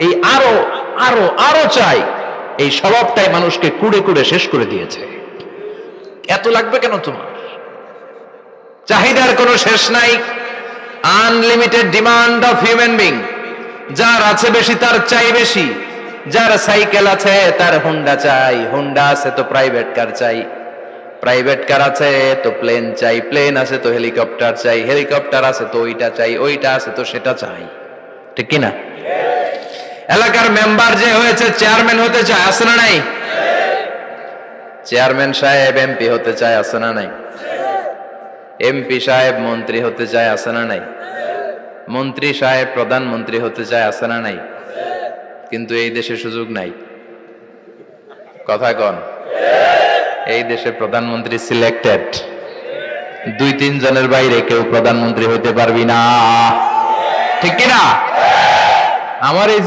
এই আরো আরো আরো চাই, এই স্বভাবটাই মানুষকে কুড়ে কুড়ে শেষ করে দিয়েছে। এত লাগবে কেন তোমার? চাহিদার কোনো শেষ নাই, unlimited demand of human being. যার আছে বেশি তার চাই বেশি, যার সাইকেল আছে তার হুন্ডা চাই, হুন্ডা আছে তো প্রাইভেট কার চাই, প্রাইভেট কার আছে তো প্লেন চাই, প্লেন আছে তো হেলিকপ্টার চাই, হেলিকপ্টার আছে তো ওইটা চাই, ওইটা আছে তো সেটা চাই। ঠিক কিনা? এলাকার মেম্বার যে হয়েছে চেয়ারম্যান হতে চায়, আছে না নাই? চেয়ারম্যান সাহেব এমপি হতে চায়, আছে না নাই? এমপি সাহেব মন্ত্রী হতে চায়, আছে না নাই? মন্ত্রী সাহেব প্রধানমন্ত্রী হতে চায়, আছে না নাই? কিন্তু এই দেশে সুযোগ নাই। কথা কন। এই দেশে প্রধানমন্ত্রী সিলেক্টেড, 2-3 জনের বাইরে কেউ প্রধানমন্ত্রী হইতে পারবি না। ঠিক কিনা? আমার এই